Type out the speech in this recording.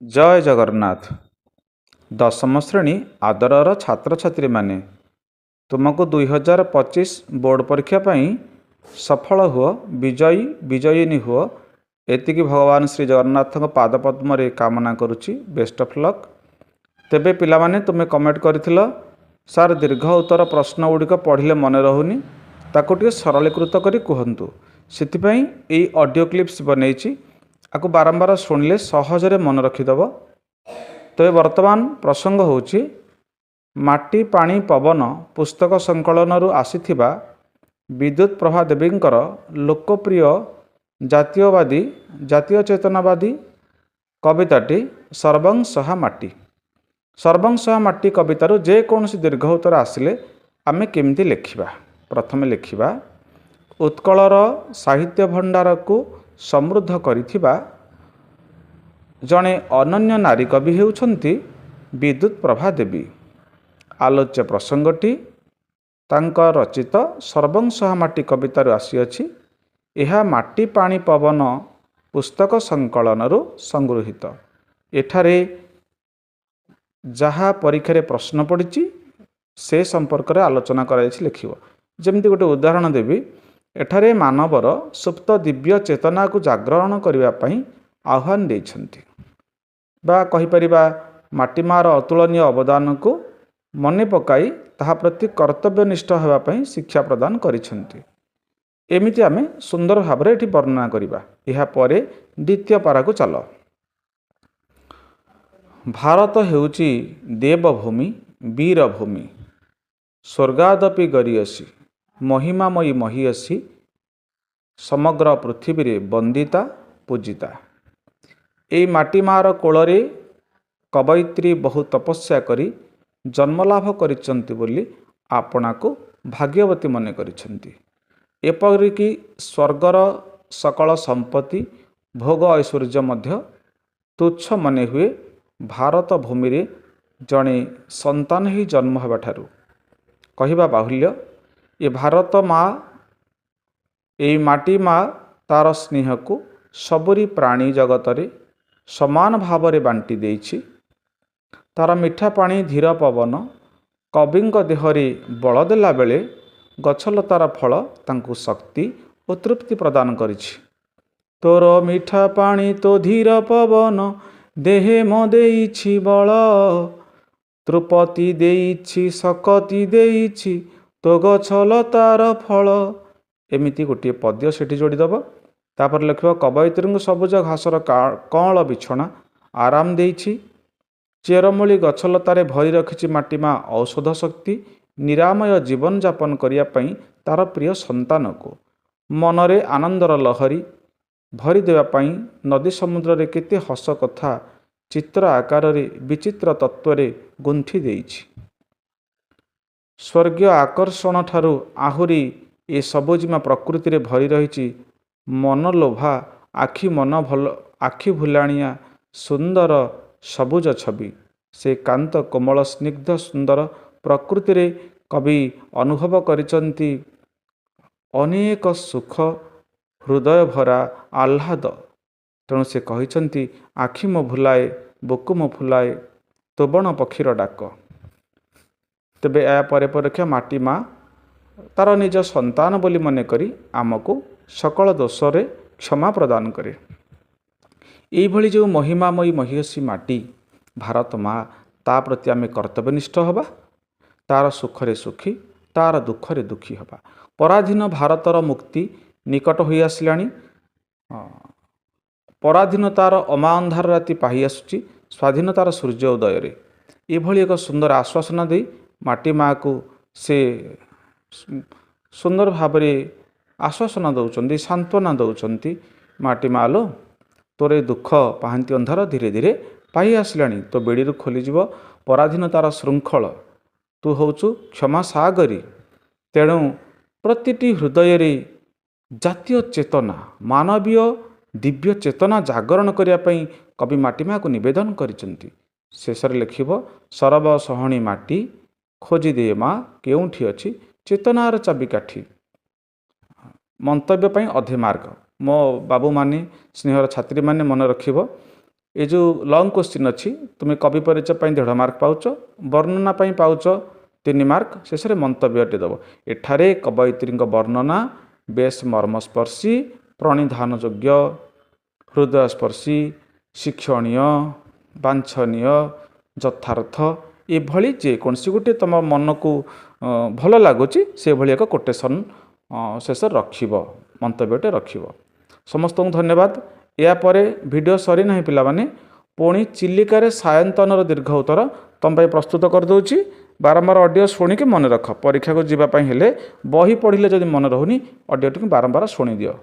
ଜୟ ଜଗନ୍ନାଥ। ଦଶମ ଶ୍ରେଣୀ ଆଦରର ଛାତ୍ରଛାତ୍ରୀମାନେ, ତୁମକୁ 2025 ବୋର୍ଡ଼ ପରୀକ୍ଷା ପାଇଁ ସଫଳ ହୁଅ, ବିଜୟିନୀ ହୁଅ, ଏତିକି ଭଗବାନ ଶ୍ରୀ ଜଗନ୍ନାଥଙ୍କ ପାଦପଦ୍ମରେ କାମନା କରୁଛି। Best of luck. ତେବେ ପିଲାମାନେ, ତୁମେ କମେଣ୍ଟ କରିଥିଲ ସାର୍ ଦୀର୍ଘ ଉତ୍ତର ପ୍ରଶ୍ନ ଗୁଡ଼ିକ ପଢ଼ିଲେ ମନେ ରହୁନି, ତାକୁ ଟିକେ ସରଳୀକୃତ କରି କୁହନ୍ତୁ। ସେଥିପାଇଁ ଏଇ ଅଡ଼ିଓ କ୍ଲିପ୍ସ ବନେଇଛି, ଆକୁ ବାରମ୍ବାର ଶୁଣିଲେ ସହଜରେ ମନେ ରଖିଦେବ। ତେବେ ବର୍ତ୍ତମାନ ପ୍ରସଙ୍ଗ ହେଉଛି ମାଟି ପାଣି ପବନ ପୁସ୍ତକ ସଂକଳନରୁ ଆସିଥିବା ବିଦ୍ୟୁତ୍ ପ୍ରଭା ଦେବୀଙ୍କର ଲୋକପ୍ରିୟ ଜାତୀୟ ଚେତନାବାଦୀ କବିତାଟି ସର୍ବଂ ସହା ମାଟି। ସର୍ବଂ ସହା ମାଟି କବିତାରୁ ଯେକୌଣସି ଦୀର୍ଘ ଉତ୍ତର ଆସିଲେ ଆମେ କେମିତି ଲେଖିବା? ପ୍ରଥମେ ଲେଖିବା, ଉତ୍କଳର ସାହିତ୍ୟ ଭଣ୍ଡାରକୁ ସମୃଦ୍ଧ କରିଥିବା ଜଣେ ଅନନ୍ୟ ନାରୀ କବି ହେଉଛନ୍ତି ବିଦ୍ୟୁତ୍ ପ୍ରଭା ଦେବୀ। ଆଲୋଚ୍ୟ ପ୍ରସଙ୍ଗଟି ତାଙ୍କ ରଚିତ ସର୍ବଂ ସହା ମାଟି କବିତାରୁ ଆସିଅଛି। ଏହା ମାଟି ପାଣି ପବନ ପୁସ୍ତକ ସଂକଳନରୁ ସଂଗୃହୀତ। ଏଠାରେ ଯାହା ପରୀକ୍ଷାରେ ପ୍ରଶ୍ନ ପଡ଼ିଛି ସେ ସମ୍ପର୍କରେ ଆଲୋଚନା କରାଯାଇଛି, ଲେଖିବ। ଯେମିତି ଗୋଟେ ଉଦାହରଣ ଦେବି, ଏଠାରେ ମାନବର ସୁପ୍ତ ଦିବ୍ୟ ଚେତନାକୁ ଜାଗରଣ କରିବା ପାଇଁ ଆହ୍ୱାନ ଦେଇଛନ୍ତି, ବା କହିପାରିବା ମାଟି ମା'ର ଅତୁଳନୀୟ ଅବଦାନକୁ ମନେ ପକାଇ ତାହା ପ୍ରତି କର୍ତ୍ତବ୍ୟନିଷ୍ଠ ହେବା ପାଇଁ ଶିକ୍ଷା ପ୍ରଦାନ କରିଛନ୍ତି। ଏମିତି ଆମେ ସୁନ୍ଦର ଭାବରେ ଏଠି ବର୍ଣ୍ଣନା କରିବା। ଏହାପରେ ଦ୍ୱିତୀୟ ପାରାକୁ ଚାଲ। ଭାରତ ହେଉଛି ଦେବଭୂମି, ବୀରଭୂମି, ସ୍ୱର୍ଗାଦପି ଗରିୟସୀ, ମହିମାମୟୀ ମହିୟସୀ, ସମଗ୍ର ପୃଥିବୀରେ ବନ୍ଦିତା ପୂଜିତା। ଏହି ମାଟି ମା'ର କୋଳରେ କବୟିତ୍ରୀ ବହୁ ତପସ୍ୟା କରି ଜନ୍ମଲାଭ କରିଛନ୍ତି ବୋଲି ଆପଣାକୁ ଭାଗ୍ୟବତୀ ମନେ କରିଛନ୍ତି। ଏପରିକି ସ୍ୱର୍ଗର ସକଳ ସମ୍ପତ୍ତି ଭୋଗ ଐଶ୍ୱର୍ଯ୍ୟ ମଧ୍ୟ ତୁଚ୍ଛ ମନେ ହୁଏ ଭାରତ ଭୂମିରେ ଜଣେ ସନ୍ତାନ ହିଁ ଜନ୍ମ ହେବାଠାରୁ। କହିବା ବାହୁଲ୍ୟ, ଏ ଭାରତ ମା, ଏଇ ମାଟି ମା ତାର ସ୍ନେହକୁ ସବୁରି ପ୍ରାଣୀ ଜଗତରେ ସମାନ ଭାବରେ ବାଣ୍ଟି ଦେଇଛି। ତାର ମିଠା ପାଣି ଧୀର ପବନ କବିଙ୍କ ଦେହରେ ବଳ ଦେଲା ବେଳେ ଗଛଲତାର ଫଳ ତାଙ୍କୁ ଶକ୍ତି ଓ ତୃପ୍ତି ପ୍ରଦାନ କରିଛି। ତୋର ମିଠା ପାଣି ତୋ ଧୀର ପବନ ଦେହେ ମୋ ଦେଇଛି ବଳ, ତୃପତି ଦେଇଛି ଶକତି ଦେଇଛି ତୋ ଗଛଲତାର ଫଳ। ଏମିତି ଗୋଟିଏ ପଦ୍ୟ ସେଠି ଯୋଡ଼ିଦେବ। ତାପରେ ଲେଖିବ, କବୟିତ୍ରୀଙ୍କୁ ସବୁଜ ଘାସର କଅଁଳ ବିଛଣା ଆରାମ ଦେଇଛି। ଚେରମୂଳି ଗଛଲତାରେ ଭରି ରଖିଛି ମାଟି ମା ଔଷଧ ଶକ୍ତି, ନିରାମୟ ଜୀବନଯାପନ କରିବା ପାଇଁ ତାର ପ୍ରିୟ ସନ୍ତାନକୁ ମନରେ ଆନନ୍ଦର ଲହରୀ ଭରି ଦେବା ପାଇଁ ନଦୀ ସମୁଦ୍ରରେ କେତେ ହସ କଥା ଚିତ୍ର ଆକାରରେ ବିଚିତ୍ର ତତ୍ତ୍ୱରେ ଗୁନ୍ଥି ଦେଇଛି। ସ୍ୱର୍ଗୀୟ ଆକର୍ଷଣ ଠାରୁ ଆହୁରି ଏ ସବୁଜିମା ପ୍ରକୃତିରେ ଭରି ରହିଛି ମନଲୋଭା ଆଖି ଭୁଲାଣିଆ ସୁନ୍ଦର ସବୁଜ ଛବି। ସେ କାନ୍ତ କୋମଳ ସ୍ନିଗ୍ଧ ସୁନ୍ଦର ପ୍ରକୃତିରେ କବି ଅନୁଭବ କରିଛନ୍ତି ଅନେକ ସୁଖ, ହୃଦୟ ଭରା ଆହ୍ଲାଦ। ତେଣୁ ସେ କହିଛନ୍ତି, ଆଖି ମୋ ଭୁଲାଏ ବୁକୁ ମୋ ଫୁଲାଏ ତୋ ବଣ ପକ୍ଷୀର ଡାକ। ତେବେ ଏହା ପରେ ଦେଖିବା, ମାଟି ମା ତାର ନିଜ ସନ୍ତାନ ବୋଲି ମନେକରି ଆମକୁ ସକଳ ଦୋଷରେ କ୍ଷମା ପ୍ରଦାନ କରେ। ଏଇଭଳି ଯେଉଁ ମହିମାମୟୀ ମହିୟସୀ ମାଟି ଭାରତ ମା, ତା ପ୍ରତି ଆମେ କର୍ତ୍ତବ୍ୟନିଷ୍ଠ ହେବା, ତାର ସୁଖରେ ସୁଖୀ, ତାର ଦୁଃଖରେ ଦୁଃଖୀ ହେବା। ପରାଧୀନ ଭାରତର ମୁକ୍ତି ନିକଟ ହୋଇ ଆସିଲାଣି। ପରାଧୀନତାର ଅମା ଅନ୍ଧାର ରାତି ପାହି ଆସୁଛି ସ୍ୱାଧୀନତାର ସୂର୍ଯ୍ୟ ଉଦୟରେ। ଏଭଳି ଏକ ସୁନ୍ଦର ଆଶ୍ୱାସନା ଦେଇ ମାଟି ମା'କୁ ସେ ସୁନ୍ଦର ଭାବରେ ଆଶ୍ୱାସନା ଦେଉଛନ୍ତି, ସାନ୍ତ୍ୱନା ଦେଉଛନ୍ତି। ମାଟି ମା ଲୋ, ତୋର ଏ ଦୁଃଖ ପାହାନ୍ତି ଅନ୍ଧାର ଧୀରେ ଧୀରେ ପାହି ଆସିଲାଣି, ତୋ ବେଡ଼ିରୁ ଖୋଲିଯିବ ପରାଧୀନତାର ଶୃଙ୍ଖଳ। ତୁ ହେଉଛୁ କ୍ଷମା ସାଗରୀ। ତେଣୁ ପ୍ରତିଟି ହୃଦୟରେ ଜାତୀୟ ଚେତନା, ମାନବୀୟ ଦିବ୍ୟ ଚେତନା ଜାଗରଣ କରିବା ପାଇଁ କବି ମାଟି ମା'କୁ ନିବେଦନ କରିଛନ୍ତି। ଶେଷରେ ଲେଖିବ, ସରବ ସହଣୀ ମାଟି ଖୋଜି ଦେ ମା କେଉଁଠି ଅଛି ଚେତନାର ଚାବିକାଠି। ମନ୍ତବ୍ୟ ପାଇଁ ଅଧେ ମାର୍କ। ମୋ ବାବୁମାନେ, ସ୍ନେହର ଛାତ୍ରୀମାନେ ମନେ ରଖିବ, ये जो लंग क्वेश्चन अच्छी तुम्हें कवि परिचय 1.5 मार्क पाउच, वर्णना पाउच 3 मार्क, शेष में मंतव्यटे दब। एठारे कवयित्री वर्णना बेस मर्मस्पर्शी, प्रणिधान योग्य, हृदयस्पर्शी, शिक्षणीय, बांछनीय, यथार्थ एभली जेकोसी गोटे तुम मन को भल लगुच से भली एक कोटेसन शेष रखिब, मंतव्यटे रखिब। समस्त धन्यवाद। यापर वीडियो सरी ना पिला माने पुणी चिलिकार सायंतन दीर्घ उत्तर तुम प्रस्तुत करदे। बारंबार ऑडियो शुणिक मन रख, परीक्षा को जीवाई हेले बही पढ़ले जदि मन रहुनी ऑडियो टी बारंबार शुणी दियो।